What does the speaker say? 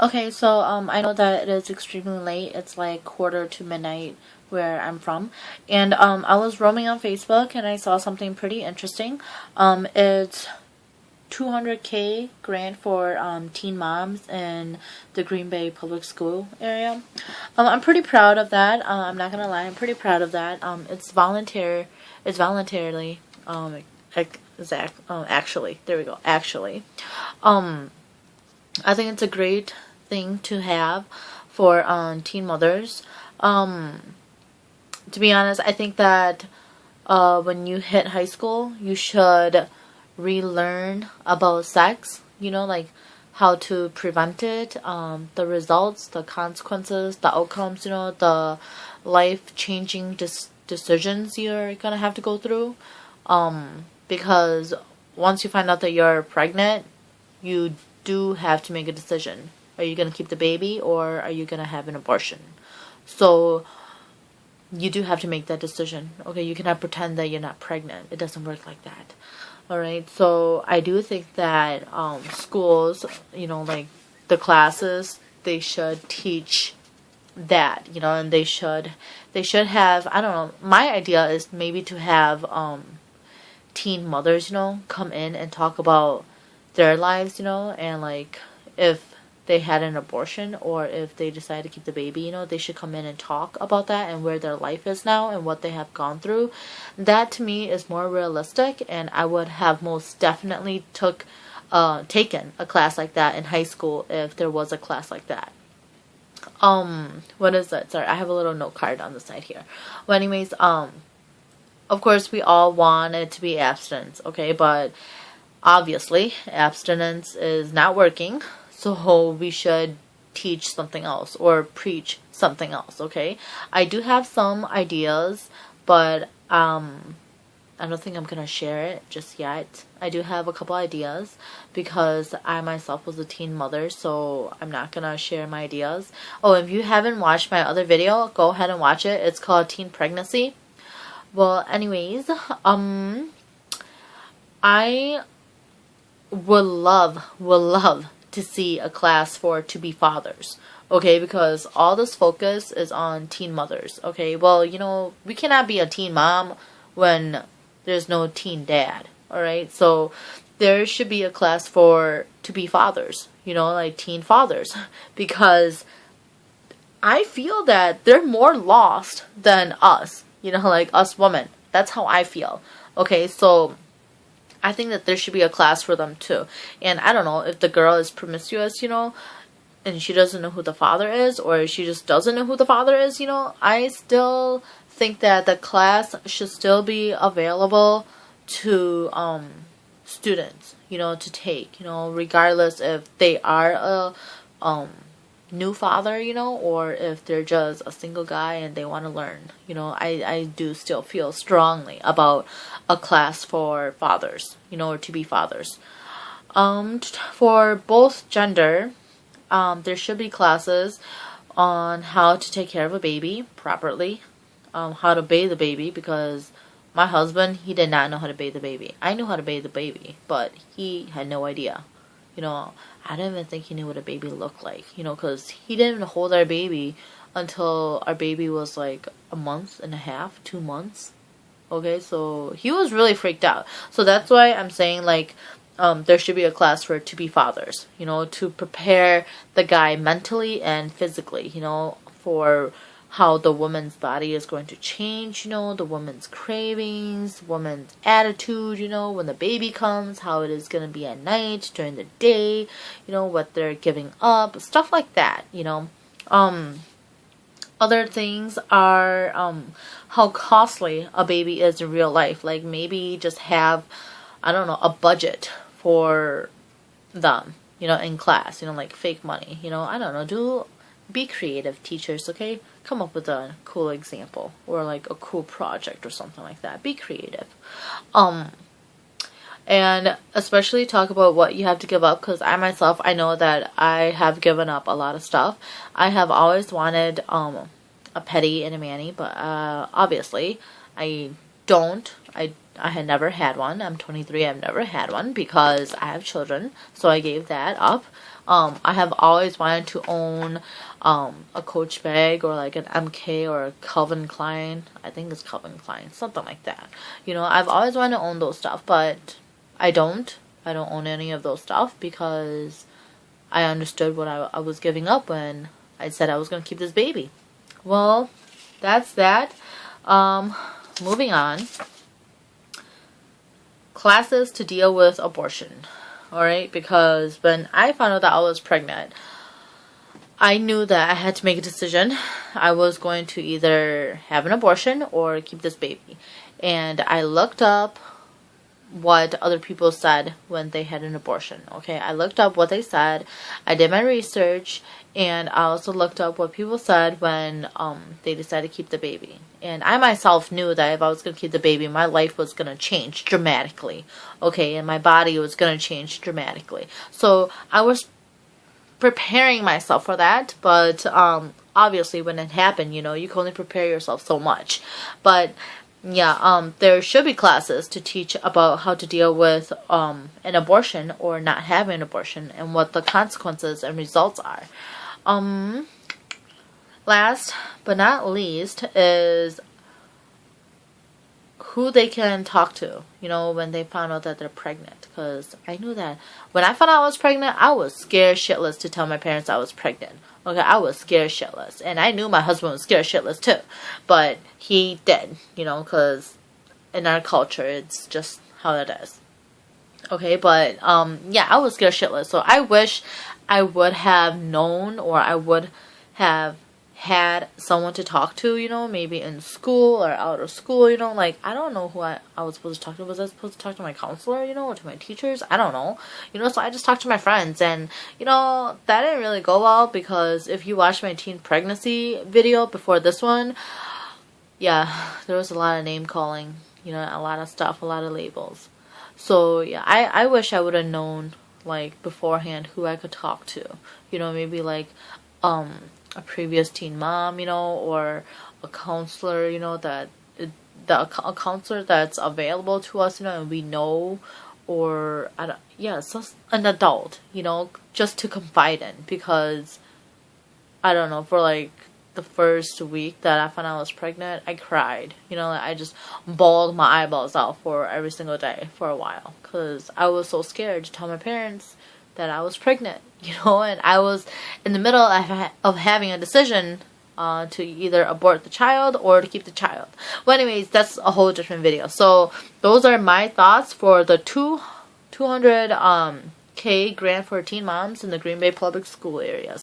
Okay, so I know that it is extremely late. It's like quarter to midnight where I'm from, and I was roaming on Facebook and I saw something pretty interesting. It's 200K grant for teen moms in the Green Bay public school area. I'm pretty proud of that. I'm not gonna lie, I'm pretty proud of that. It's volunteer. It's voluntarily. Actually, there we go. Actually, I think it's a great thing to have for teen mothers. To be honest, I think that when you hit high school, you should relearn about sex. You know, like how to prevent it, the results, the consequences, the outcomes. You know, the life-changing decisions you're gonna have to go through. Because once you find out that you're pregnant, you do have to make a decision. Are you going to keep the baby or are you going to have an abortion? So you do have to make that decision. Okay, you cannot pretend that you're not pregnant. It doesn't work like that. Alright, so I do think that schools, you know, like the classes, they should teach that, you know, and they should have, I don't know, my idea is maybe to have teen mothers, you know, come in and talk about their lives, you know, and like if they had an abortion or if they decide to keep the baby, you know, they should come in and talk about that and where their life is now and what they have gone through. That to me is more realistic, and I would have most definitely taken a class like that in high school if there was a class like that. What is that? Sorry, I have a little note card on the side here. Well, anyways, of course we all want it to be abstinence, okay, but obviously, abstinence is not working, so we should teach something else or preach something else, okay? I do have some ideas, but I don't think I'm gonna share it just yet. I do have a couple ideas because I myself was a teen mother, so I'm not gonna share my ideas. Oh, if you haven't watched my other video, go ahead and watch it. It's called Teen Pregnancy. Well, anyways, I would love to see a class for to-be fathers, okay, because all this focus is on teen mothers, okay. Well, you know, we cannot be a teen mom when there's no teen dad, alright, so there should be a class for to-be fathers, you know, like teen fathers, because I feel that they're more lost than us, you know, like us women. That's how I feel, okay, so I think that there should be a class for them too. And I don't know if the girl is promiscuous, you know, and she doesn't know who the father is, or she just doesn't know who the father is, you know, I still think that the class should still be available to students, you know, to take, you know, regardless if they are a new father, you know, or if they're just a single guy and they want to learn, you know. I do still feel strongly about a class for fathers, you know, or to be fathers. For both gender, there should be classes on how to take care of a baby properly, how to bathe the baby, because my husband, he did not know how to bathe the baby. I knew how to bathe the baby, but he had no idea. You know, I didn't even think he knew what a baby looked like, you know, because he didn't even hold our baby until our baby was like a month and a half, 2 months. Okay, so he was really freaked out. So that's why I'm saying, like, there should be a class for to-be fathers, you know, to prepare the guy mentally and physically, you know, for how the woman's body is going to change, you know, the woman's cravings, woman's attitude, you know, when the baby comes, how it is going to be at night, during the day, you know, what they're giving up, stuff like that, you know. Other things are how costly a baby is in real life. Like maybe just have, I don't know, a budget for them, you know, in class, you know, like fake money, you know, I don't know, be creative, teachers, okay? Come up with a cool example or like a cool project or something like that. Be creative. And especially talk about what you have to give up, because I myself, I know that I have given up a lot of stuff. I have always wanted a petty and a manny, but obviously I don't. I had never had one. I'm 23. I've never had one because I have children, so I gave that up. I have always wanted to own a Coach bag or like an MK or a Calvin Klein. I think it's Calvin Klein, something like that. You know, I've always wanted to own those stuff, but I don't. I don't own any of those stuff because I understood what I was giving up when I said I was going to keep this baby. Well, that's that. Moving on. Classes to deal with abortion. Alright, because when I found out that I was pregnant, I knew that I had to make a decision. I was going to either have an abortion or keep this baby. And I looked up what other people said when they had an abortion. Okay, I looked up what they said. I did my research, and I also looked up what people said when they decided to keep the baby. And I myself knew that if I was going to keep the baby, my life was going to change dramatically. Okay, and my body was going to change dramatically. So I was preparing myself for that, but obviously when it happened, you know, you can only prepare yourself so much. But yeah, there should be classes to teach about how to deal with an abortion or not having an abortion and what the consequences and results are. Last but not least is who they can talk to, you know, when they found out that they're pregnant. Because I knew that when I found out I was pregnant, I was scared shitless to tell my parents I was pregnant. Okay, I was scared shitless. And I knew my husband was scared shitless too. But he did, you know, because in our culture, it's just how it is. Okay, but yeah, I was scared shitless. So I wish I would have known, or I would have had someone to talk to, you know, maybe in school or out of school, you know, like, I don't know who I was supposed to talk to. Was I supposed to talk to my counselor, you know, or to my teachers? I don't know, you know, so I just talked to my friends, and, you know, that didn't really go well, because if you watch my teen pregnancy video before this one, yeah, there was a lot of name calling, you know, a lot of stuff, a lot of labels. So, yeah, I wish I would have known, like, beforehand who I could talk to, you know, maybe, like, a previous teen mom, you know, or a counselor, you know, a counselor that's available to us, you know, and we know, or so an adult, you know, just to confide in, because I don't know, for like the first week that I found out I was pregnant, I cried, you know, I just bawled my eyeballs out for every single day for a while, because I was so scared to tell my parents that I was pregnant, you know, and I was in the middle of having a decision to either abort the child or to keep the child. Well, anyways, that's a whole different video. So those are my thoughts for the 200K grant for teen moms in the Green Bay public school areas.